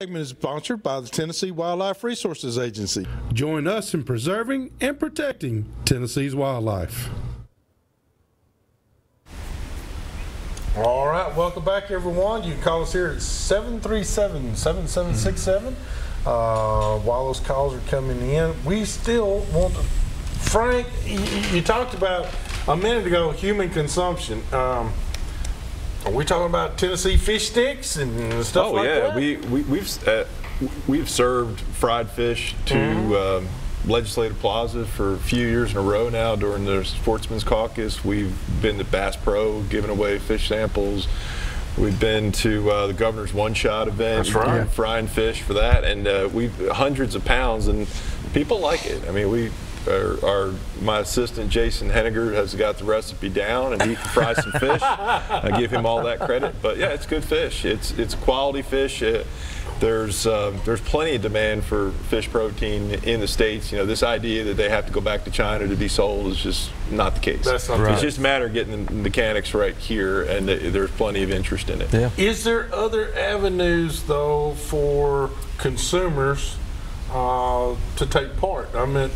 Segment is sponsored by the Tennessee Wildlife Resources Agency. Join us in preserving and protecting Tennessee's wildlife. All right, welcome back, everyone. You can call us here at 737-7767. While those calls are coming in, we still want to, Frank, you talked about a minute ago human consumption. Are we talking about Tennessee fish sticks and stuff like that? Oh yeah, we've served fried fish to Legislative Plaza for a few years in a row now during the Sportsman's Caucus. We've been to Bass Pro giving away fish samples. We've been to the Governor's One Shot event, that's right, frying fish for that, and we've hundreds of pounds, and people like it. I mean, my assistant Jason Henniger has got the recipe down, and he can fry some fish. I give him all that credit. But yeah, it's good fish. It's quality fish. There's plenty of demand for fish protein in the States. You know, this idea that they have to go back to China to be sold is just not the case. That's not right. It's just a matter of getting the mechanics right here, and there's plenty of interest in it. Yeah. Is there other avenues, though, for consumers to take part? I mean,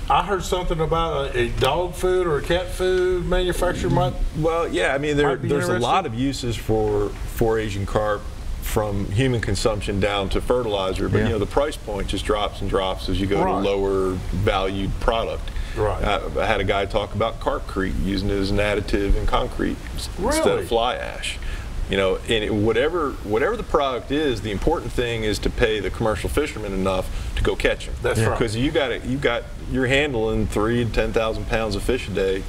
I heard something about a dog food or a cat food manufacturer might. Well, yeah, I mean, there's a lot of uses for Asian carp, from human consumption down to fertilizer, but you know, the price point just drops and drops as you go to lower valued product. Right. I had a guy talk about carpcrete, using it as an additive in concrete instead of fly ash. You know, and whatever the product is, the important thing is to pay the commercial fishermen enough to go catch them. That's right. Because you're handling 3,000 to 10,000 pounds of fish a day.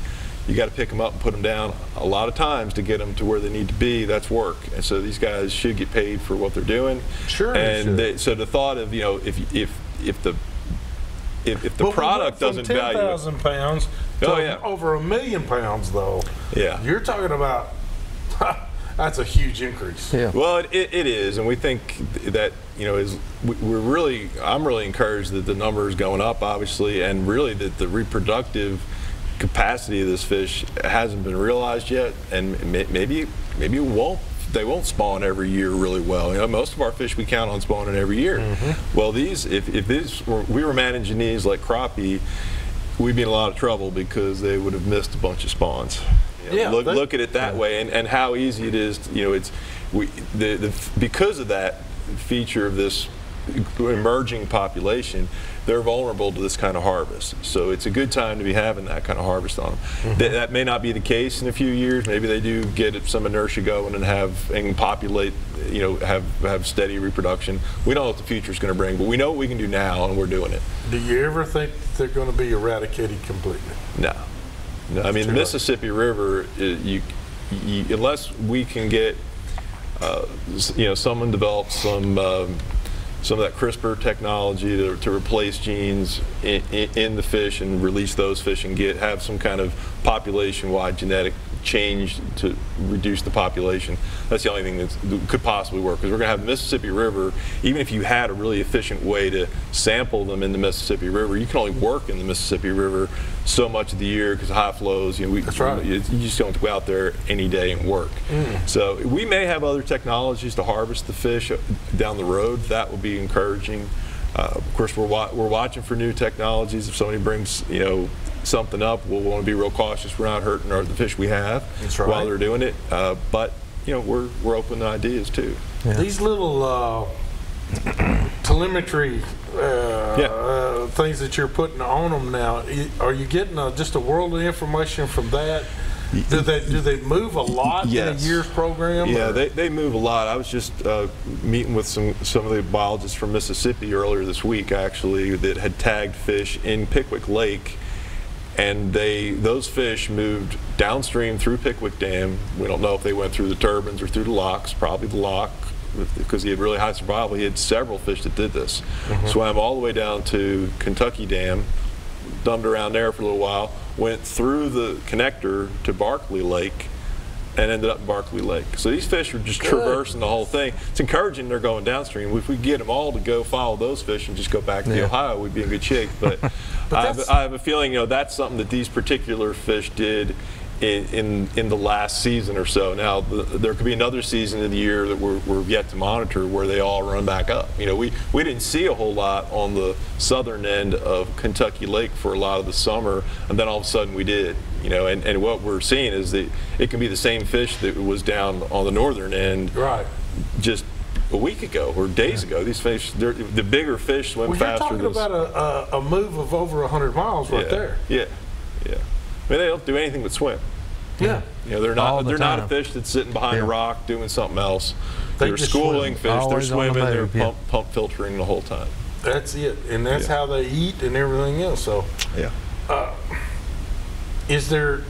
You got to pick them up and put them down a lot of times to get them to where they need to be. That's work, and so these guys should get paid for what they're doing. Sure. And so the thought of, you know, if the product doesn't value 10,000 pounds to over 1 million pounds, though. Yeah. You're talking about. That's a huge increase. Yeah. Well, it is, and we think that, you know, I'm really encouraged that the number is going up, obviously, and really that the reproductive capacity of this fish hasn't been realized yet, and maybe they won't spawn every year really well. You know, most of our fish we count on spawning every year. Well, if we were managing these like crappie, we'd be in a lot of trouble because they would have missed a bunch of spawns. You know, look at it that way, and how easy it is. You know, because of that feature of this emerging population, they're vulnerable to this kind of harvest. So it's a good time to be having that kind of harvest on them. That may not be the case in a few years. Maybe they do get some inertia going and populate, you know, have steady reproduction. We don't know what the future is going to bring, but we know what we can do now, and we're doing it. Do you ever think they're going to be eradicated completely? No. I mean, the Mississippi River, unless we can get, you know, someone develops some of that CRISPR technology to replace genes in the fish and release those fish and have some kind of population-wide genetic change to reduce the population. That's the only thing that could possibly work, because we're going to have the Mississippi River. Even if you had a really efficient way to sample them in the Mississippi River, you can only work in the Mississippi River so much of the year because of high flows. You know, that's right. You just don't go out there any day and work. So we may have other technologies to harvest the fish down the road. That will be encouraging. Of course, we're watching for new technologies. If somebody brings, you know, something up, we'll want to be real cautious. We're not hurting the fish we have while they're doing it. But you know, we're open to ideas too. Yeah. These little telemetry things that you're putting on them now, are you getting just a world of information from that? Do they move a lot in a year's program? Yeah, they move a lot. I was just meeting with some of the biologists from Mississippi earlier this week, actually, that had tagged fish in Pickwick Lake, and those fish moved downstream through Pickwick Dam. We don't know if they went through the turbines or through the locks, probably the lock, because he had really high survival. He had several fish that did this. Swam all the way down to Kentucky Dam, dumped around there for a little while, went through the connector to Barkley Lake, and ended up in Barkley Lake. So these fish are just traversing the whole thing. It's encouraging they're going downstream. If we get them all to go follow those fish and just go back to the Ohio, we'd be in good shape. But, I have a feeling, you know, that's something that these particular fish did in the last season or so. Now, there could be another season of the year that we're yet to monitor where they all run back up. You know, we didn't see a whole lot on the southern end of Kentucky Lake for a lot of the summer, and then all of a sudden we did. You know, and what we're seeing is that it can be the same fish that was down on the northern end, right, just a week ago or days ago. These fish, the bigger fish swim faster. You're talking about a move of over 100 miles right there. Yeah, yeah. I mean, they don't do anything but swim. Yeah. You know, they're not a fish that's sitting behind a rock doing something else. They're schooling fish. Always they're swimming. They're pump filtering the whole time. That's it, and that's how they eat and everything else. So, is there?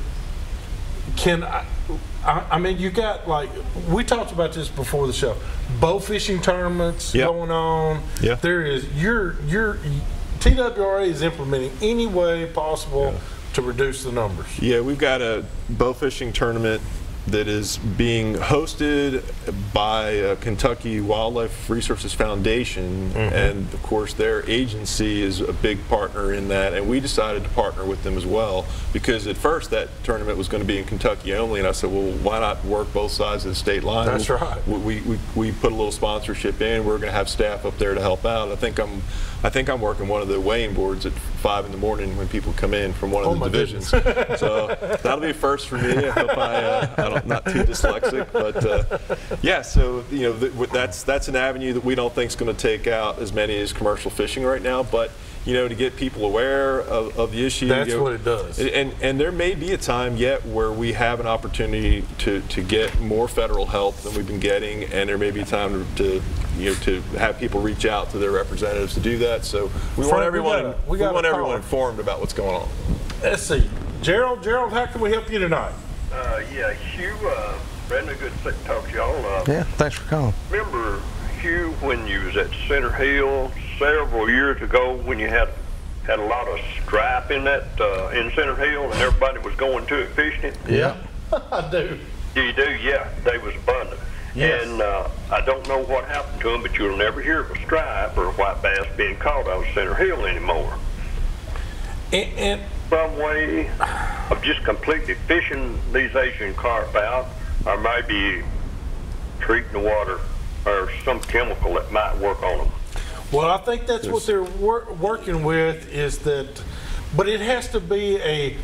I mean, you got, like, we talked about this before the show. Bow fishing tournaments going on. Yeah. There is your TWRA is implementing any way possible to reduce the numbers. Yeah, we've got a bow fishing tournament that is being hosted by Kentucky Wildlife Resources Foundation, and of course their agency is a big partner in that, and we decided to partner with them as well, because at first that tournament was going to be in Kentucky only, and I said, well, why not work both sides of the state line? That's right. We put a little sponsorship in. We're going to have staff up there to help out. I think I'm working one of the weighing boards at 5 in the morning when people come in from one of the divisions. So that'll be a first for me. I hope I'm not too dyslexic, but yeah. So you know, that's an avenue that we don't think is going to take out as many as commercial fishing right now, but you know, to get people aware of the issue. That's what it does. And there may be a time yet where we have an opportunity to get more federal help than we've been getting, and there may be a time to have people reach out to their representatives to do that. So we want everyone informed about what's going on. Let's see, Gerald, how can we help you tonight? Yeah, Hugh, Brandon, good to talk to y'all. Yeah, thanks for calling. Remember, Hugh, when you was at Center Hill several years ago, when you had a lot of stripe in that in Center Hill, and everybody was going to it fishing? Yeah, I do. Do you do? Yeah, they was abundant. Yes. And I don't know what happened to them, but you'll never hear of a stripe or a white bass being caught out of Center Hill anymore. And some way of just completely fishing these Asian carp out, or maybe treating the water or some chemical that might work on them. Well, I think that's what they're working with, is that, but it has to be a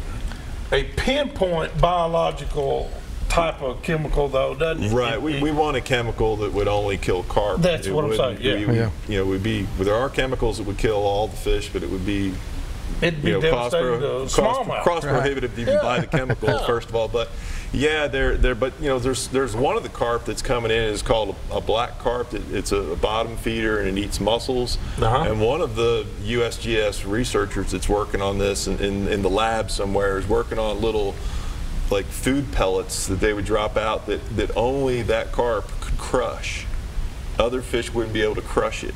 pinpoint biological type of chemical, though, doesn't it? Right. We want a chemical that would only kill carp. That's what I'm saying. Yeah. You know, there are chemicals that would kill all the fish, but it would be cost prohibitive to even buy the chemicals, first of all. But yeah, but you know, there's one of the carp that's coming in is called a black carp. It's a bottom feeder and it eats mussels. And one of the USGS researchers that's working on this in the lab somewhere is working on little, like, food pellets that they would drop out that only that carp could crush. Other fish wouldn't be able to crush it.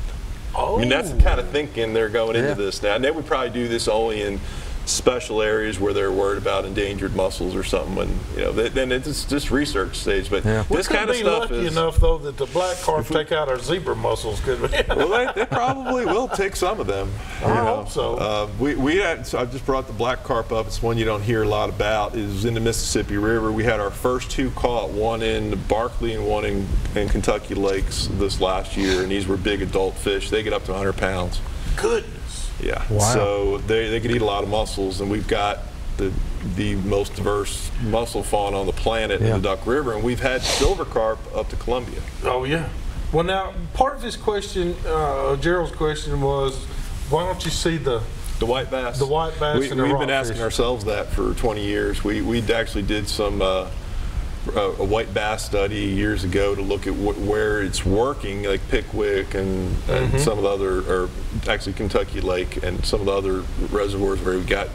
I mean, that's the kind of thinking they're going into this now. And they would probably do this only in special areas where they're worried about endangered mussels or something. And you know, then it's just research stage. But this kind of stuff is lucky enough, though, that the black carp take out our zebra mussels, could we? Well, they probably will take some of them. I hope so. So I just brought the black carp up. It's one you don't hear a lot about. It was in the Mississippi River. We had our first two caught, one in Barkley and one in Kentucky Lakes this last year, and these were big adult fish. They get up to 100 pounds. Goodness. Yeah. Wow. So they could eat a lot of mussels, and we've got the most diverse mussel fauna on the planet in the Duck River, and we've had silver carp up to Columbia. Oh yeah. Well, now part of his question, Gerald's question, was, why don't you see the white bass? The white bass. We've been asking ourselves that for 20 years. We actually did some a white bass study years ago to look at where it's working, like Pickwick and some of the other, or actually Kentucky Lake and some of the other reservoirs where we've got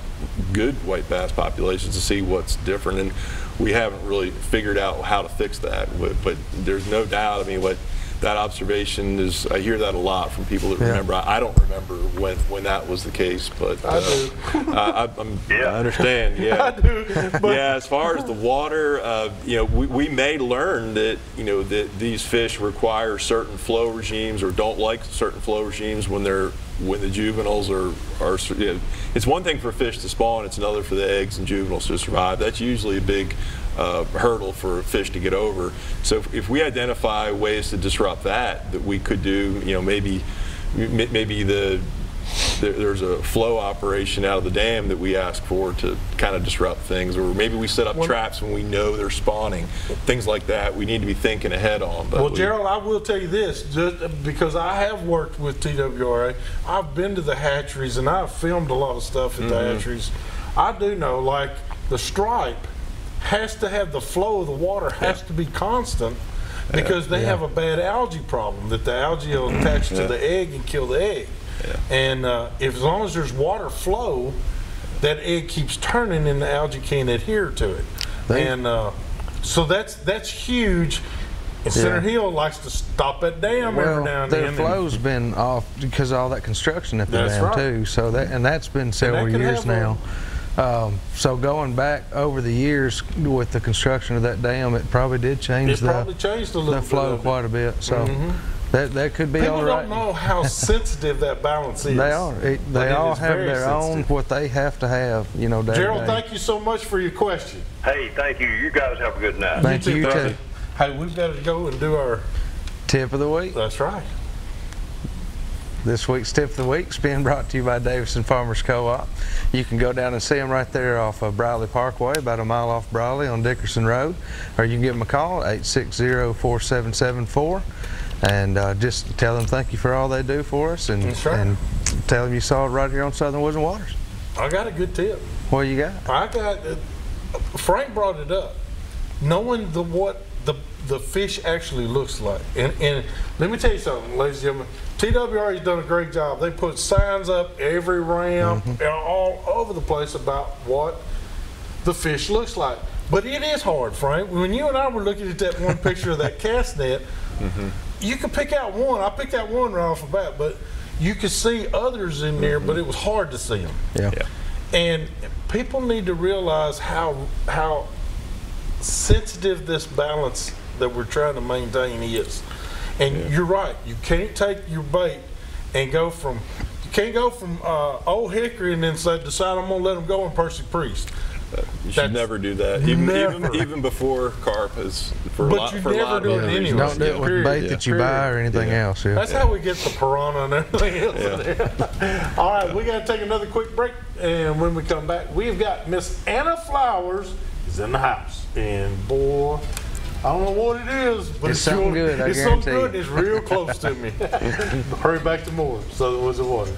good white bass populations, to see what's different. And we haven't really figured out how to fix that. But there's no doubt, I mean, what that observation is, I hear that a lot from people that remember. I don't remember when that was the case, but I do. I understand. Yeah, I do. But yeah. As far as the water, you know, we may learn that, you know, that these fish require certain flow regimes or don't like certain flow regimes when the juveniles are you know, it's one thing for fish to spawn, it's another for the eggs and juveniles to survive. That's usually a big hurdle for fish to get over. So if we identify ways to disrupt that we could do, you know, maybe there's a flow operation out of the dam that we ask for to kind of disrupt things, or maybe we set up traps when we know they're spawning, things like that. We need to be thinking ahead on. But well, Gerald, I will tell you this, just because I have worked with TWRA, I've been to the hatcheries and I've filmed a lot of stuff at the hatcheries. I do know, like, the stripe has to have, the flow of the water has to be constant, because they have a bad algae problem, that the algae will attach to the egg and kill the egg. And as long as there's water flow, that egg keeps turning and the algae can't adhere to it. And so that's huge. And Center Hill likes to stop that dam every now and then. Their flow's been off because of all that construction at the dam too. So that's been several years now. So going back over the years with the construction of that dam, it probably did change the flow quite a bit. So that could be all right. People don't know how sensitive that balance is. They are. They all have their own, what they have to have, you know, day Gerald, to day. thank you so much for your question. Hey, thank you. You guys have a good night. Thank you too. Hey, we've got to go and do our tip of the week. That's right. This week's tip of the week's being brought to you by Davison Farmers Co-op. You can go down and see them right there off of Briley Parkway, about a mile off Briley on Dickerson Road, or you can give them a call at 860-4774, and just tell them thank you for all they do for us, and tell them you saw it right here on Southern Woods and Waters. I got a good tip. What you got? I got, Frank brought it up, knowing what the fish actually looks like. And let me tell you something, ladies and gentlemen, TWRA has done a great job. They put signs up every ramp all over the place about what the fish looks like. But it is hard, Frank. When you and I were looking at that one picture of that cast net, you could pick out one. I picked out one right off the bat, but you could see others in there, but it was hard to see them. And people need to realize how sensitive this balance that we're trying to maintain is. And you're right, you can't take your bait and go from, you can't go from Old Hickory and then decide I'm gonna let them go in Percy Priest. You should never do that. Even before carp is for a lot of anyway. Don't do it with bait that you buy or anything else. That's how we get the piranha and everything else in there. All right, we got to take another quick break, and when we come back, we've got Miss Anna Flowers is in the house, and boy, I don't know what it is, but it's something good. It's something good. It's real close to me. Hurry back to more Southern Woods and Waters.